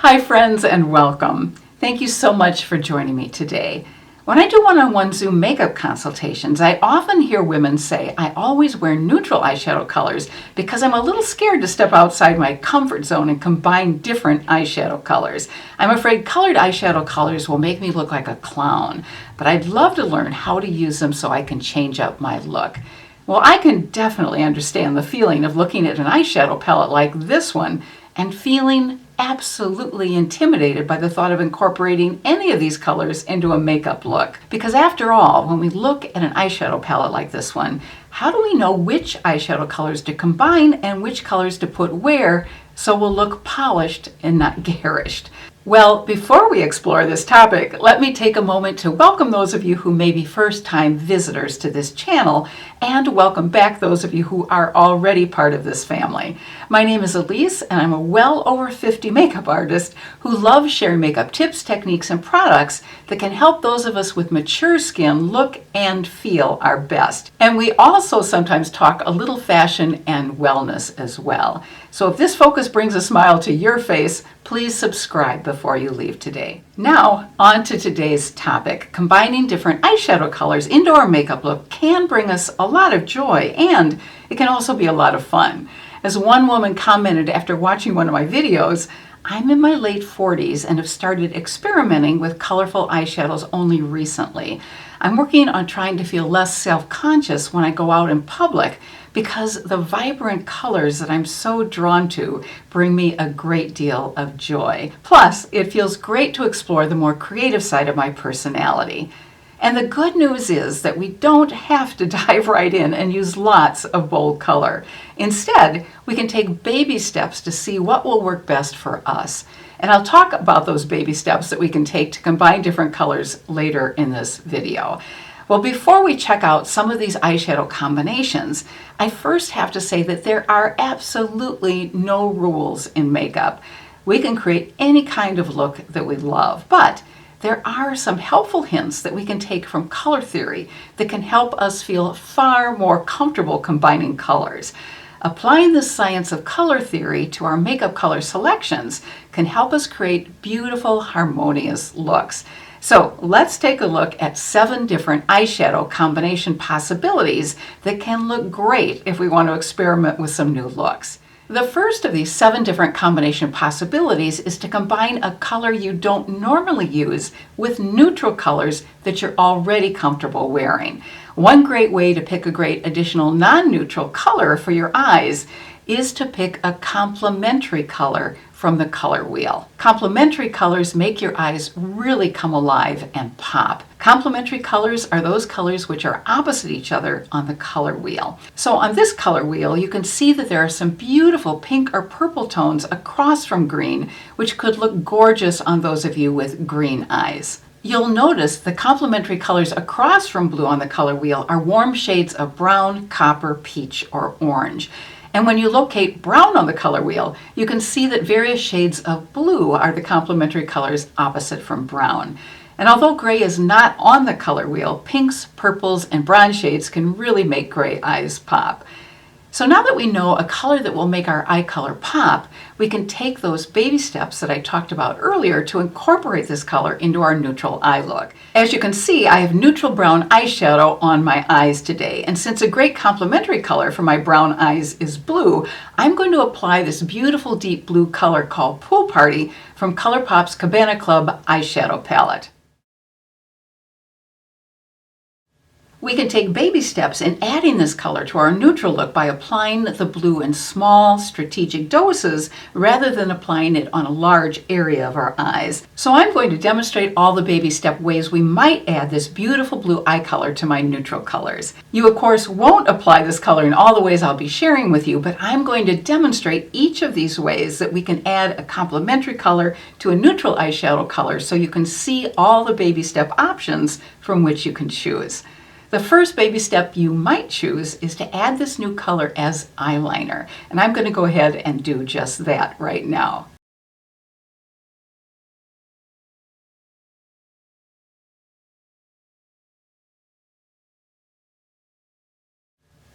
Hi friends and welcome. Thank you so much for joining me today. When I do one-on-one Zoom makeup consultations, I often hear women say, I always wear neutral eyeshadow colors because I'm a little scared to step outside my comfort zone and combine different eyeshadow colors. I'm afraid colored eyeshadow colors will make me look like a clown, but I'd love to learn how to use them so I can change up my look. Well, I can definitely understand the feeling of looking at an eyeshadow palette like this one and feeling absolutely intimidated by the thought of incorporating any of these colors into a makeup look. Because after all, when we look at an eyeshadow palette like this one, how do we know which eyeshadow colors to combine and which colors to put where so we'll look polished and not garished? Well, before we explore this topic, let me take a moment to welcome those of you who may be first-time visitors to this channel and welcome back those of you who are already part of this family. My name is Elise and I'm a well over 50 makeup artist who loves sharing makeup tips, techniques, and products that can help those of us with mature skin look and feel our best. And we also sometimes talk a little fashion and wellness as well. So if this focus brings a smile to your face, please subscribe before you leave today. Now, on to today's topic. Combining different eyeshadow colors into our makeup look can bring us a lot of joy, and it can also be a lot of fun. As one woman commented after watching one of my videos, I'm in my late 40s and have started experimenting with colorful eyeshadows only recently. I'm working on trying to feel less self-conscious when I go out in public because the vibrant colors that I'm so drawn to bring me a great deal of joy. Plus, it feels great to explore the more creative side of my personality. And the good news is that we don't have to dive right in and use lots of bold color. Instead, we can take baby steps to see what will work best for us. And I'll talk about those baby steps that we can take to combine different colors later in this video. Well, before we check out some of these eyeshadow combinations, I first have to say that there are absolutely no rules in makeup. We can create any kind of look that we love, but there are some helpful hints that we can take from color theory that can help us feel far more comfortable combining colors. Applying the science of color theory to our makeup color selections can help us create beautiful, harmonious looks. So let's take a look at 7 different eyeshadow combination possibilities that can look great if we want to experiment with some new looks. The first of these 7 different combination possibilities is to combine a color you don't normally use with neutral colors that you're already comfortable wearing. One great way to pick a great additional non-neutral color for your eyes is to pick a complementary color from the color wheel. Complementary colors make your eyes really come alive and pop. Complementary colors are those colors which are opposite each other on the color wheel. So on this color wheel, you can see that there are some beautiful pink or purple tones across from green, which could look gorgeous on those of you with green eyes. You'll notice the complementary colors across from blue on the color wheel are warm shades of brown, copper, peach, or orange. And when you locate brown on the color wheel, you can see that various shades of blue are the complementary colors opposite from brown. And although gray is not on the color wheel, pinks, purples, and bronze shades can really make gray eyes pop. So now that we know a color that will make our eye color pop, we can take those baby steps that I talked about earlier to incorporate this color into our neutral eye look. As you can see, I have neutral brown eyeshadow on my eyes today, and since a great complementary color for my brown eyes is blue, I'm going to apply this beautiful deep blue color called Pool Party from ColourPop's Cabana Club eyeshadow palette. We can take baby steps in adding this color to our neutral look by applying the blue in small, strategic doses rather than applying it on a large area of our eyes. So I'm going to demonstrate all the baby step ways we might add this beautiful blue eye color to my neutral colors. You, of course, won't apply this color in all the ways I'll be sharing with you, but I'm going to demonstrate each of these ways that we can add a complementary color to a neutral eyeshadow color so you can see all the baby step options from which you can choose. The first baby step you might choose is to add this new color as eyeliner, and I'm going to go ahead and do just that right now.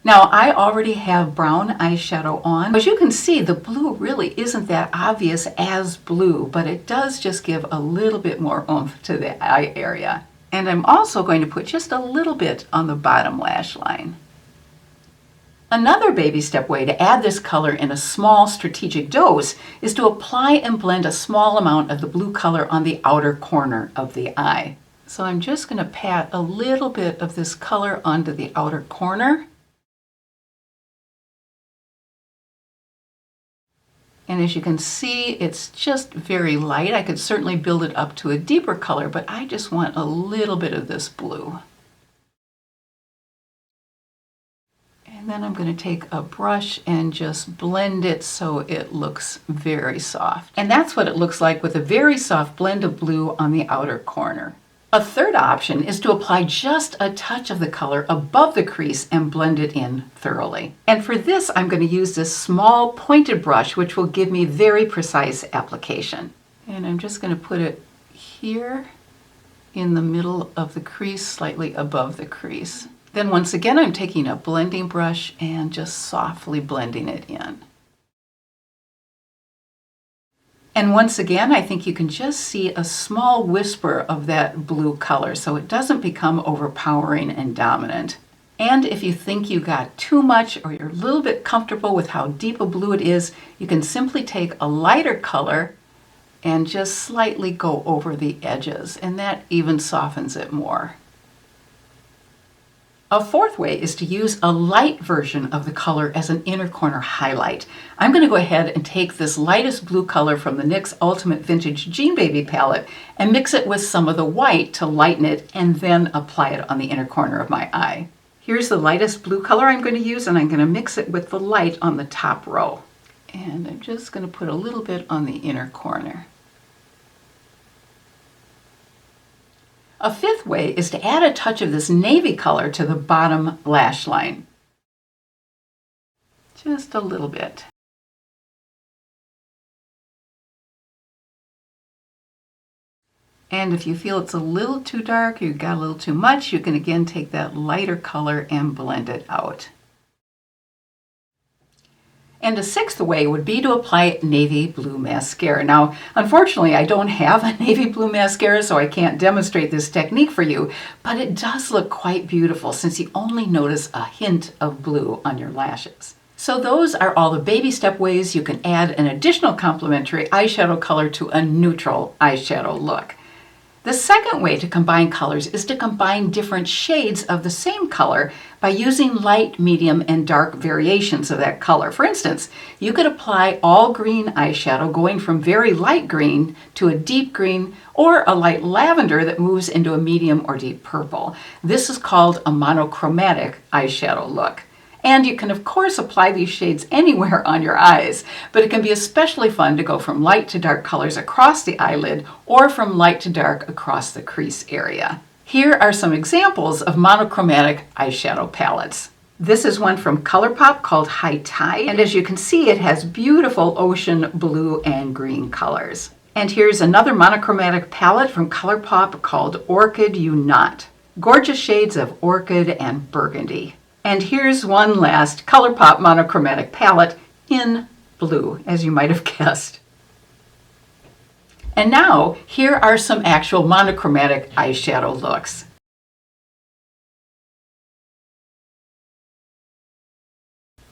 Now I already have brown eyeshadow on. As you can see, the blue really isn't that obvious as blue, but it does just give a little bit more oomph to the eye area. And I'm also going to put just a little bit on the bottom lash line. Another baby step way to add this color in a small strategic dose is to apply and blend a small amount of the blue color on the outer corner of the eye. So I'm just going to pat a little bit of this color onto the outer corner. And as you can see, it's just very light. I could certainly build it up to a deeper color, but I just want a little bit of this blue. And then I'm going to take a brush and just blend it so it looks very soft. And that's what it looks like with a very soft blend of blue on the outer corner. A third option is to apply just a touch of the color above the crease and blend it in thoroughly. And for this, I'm going to use this small pointed brush, which will give me very precise application. And I'm just going to put it here in the middle of the crease, slightly above the crease. Then once again, I'm taking a blending brush and just softly blending it in. And once again, I think you can just see a small whisper of that blue color so it doesn't become overpowering and dominant. And if you think you got too much or you're a little bit comfortable with how deep a blue it is, you can simply take a lighter color and just slightly go over the edges, and that even softens it more. A fourth way is to use a light version of the color as an inner corner highlight. I'm going to go ahead and take this lightest blue color from the NYX Ultimate Vintage Jean Baby palette and mix it with some of the white to lighten it and then apply it on the inner corner of my eye. Here's the lightest blue color I'm going to use, and I'm going to mix it with the light on the top row. And I'm just going to put a little bit on the inner corner. A fifth way is to add a touch of this navy color to the bottom lash line. Just a little bit. And if you feel it's a little too dark, you got a little too much, you can again take that lighter color and blend it out. And a sixth way would be to apply navy blue mascara. Now, unfortunately, I don't have a navy blue mascara, so I can't demonstrate this technique for you, but it does look quite beautiful since you only notice a hint of blue on your lashes. So those are all the baby step ways you can add an additional complementary eyeshadow color to a neutral eyeshadow look. The second way to combine colors is to combine different shades of the same color by using light, medium, and dark variations of that color. For instance, you could apply all green eyeshadow going from very light green to a deep green or a light lavender that moves into a medium or deep purple. This is called a monochromatic eyeshadow look. And you can, of course, apply these shades anywhere on your eyes, but it can be especially fun to go from light to dark colors across the eyelid or from light to dark across the crease area. Here are some examples of monochromatic eyeshadow palettes. This is one from ColourPop called High Tide, and as you can see, it has beautiful ocean blue and green colors. And here's another monochromatic palette from ColourPop called Orchid You Not. Gorgeous shades of orchid and burgundy. And here's one last ColourPop monochromatic palette in blue, as you might have guessed. And now, here are some actual monochromatic eyeshadow looks.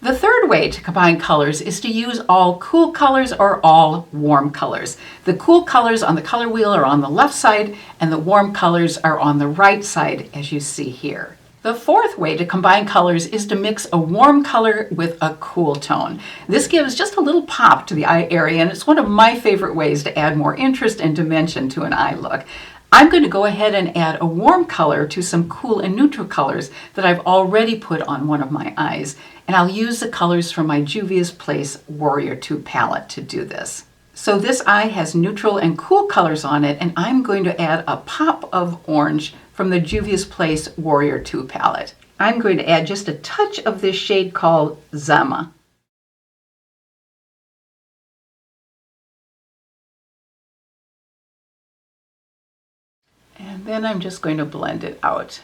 The third way to combine colors is to use all cool colors or all warm colors. The cool colors on the color wheel are on the left side, and the warm colors are on the right side, as you see here. The fourth way to combine colors is to mix a warm color with a cool tone. This gives just a little pop to the eye area, and it's one of my favorite ways to add more interest and dimension to an eye look. I'm going to go ahead and add a warm color to some cool and neutral colors that I've already put on one of my eyes, and I'll use the colors from my Juvia's Place Warrior 2 palette to do this. So this eye has neutral and cool colors on it, and I'm going to add a pop of orange from the Juvia's Place Warrior 2 palette. I'm going to add just a touch of this shade called Zama. And then I'm just going to blend it out.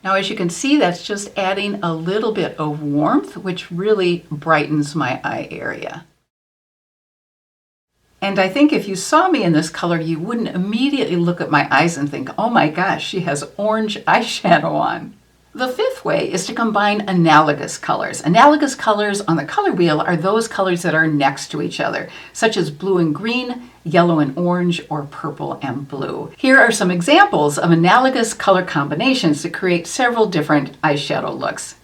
Now, as you can see, that's just adding a little bit of warmth, which really brightens my eye area. And I think if you saw me in this color, you wouldn't immediately look at my eyes and think, oh my gosh, she has orange eyeshadow on. The fifth way is to combine analogous colors. Analogous colors on the color wheel are those colors that are next to each other, such as blue and green, yellow and orange, or purple and blue. Here are some examples of analogous color combinations to create several different eyeshadow looks.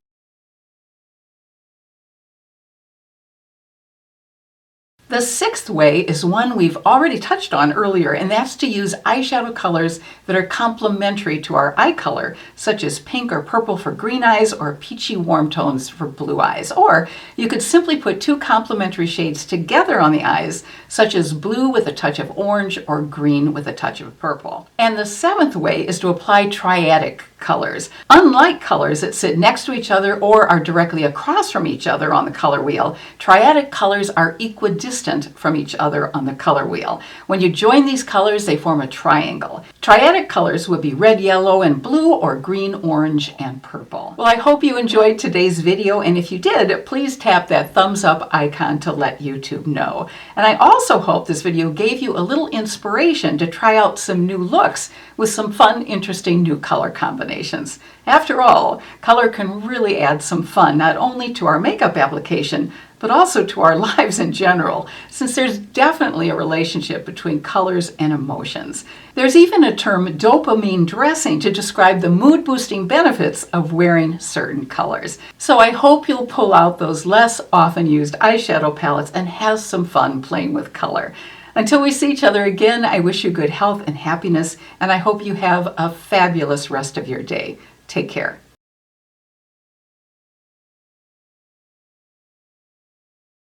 The sixth way is one we've already touched on earlier, and that's to use eyeshadow colors that are complementary to our eye color, such as pink or purple for green eyes or peachy warm tones for blue eyes. Or you could simply put two complementary shades together on the eyes, such as blue with a touch of orange or green with a touch of purple. And the seventh way is to apply triadic colors. Unlike colors that sit next to each other or are directly across from each other on the color wheel, triadic colors are equidistant from each other on the color wheel. When you join these colors, they form a triangle. Triadic colors would be red, yellow, and blue, or green, orange, and purple. Well, I hope you enjoyed today's video, and if you did, please tap that thumbs up icon to let YouTube know. And I also hope this video gave you a little inspiration to try out some new looks with some fun, interesting new color combinations. After all, color can really add some fun, not only to our makeup application, but also to our lives in general, since there's definitely a relationship between colors and emotions. There's even a term, dopamine dressing, to describe the mood-boosting benefits of wearing certain colors. So I hope you'll pull out those less often used eyeshadow palettes and have some fun playing with color. Until we see each other again, I wish you good health and happiness, and I hope you have a fabulous rest of your day. Take care.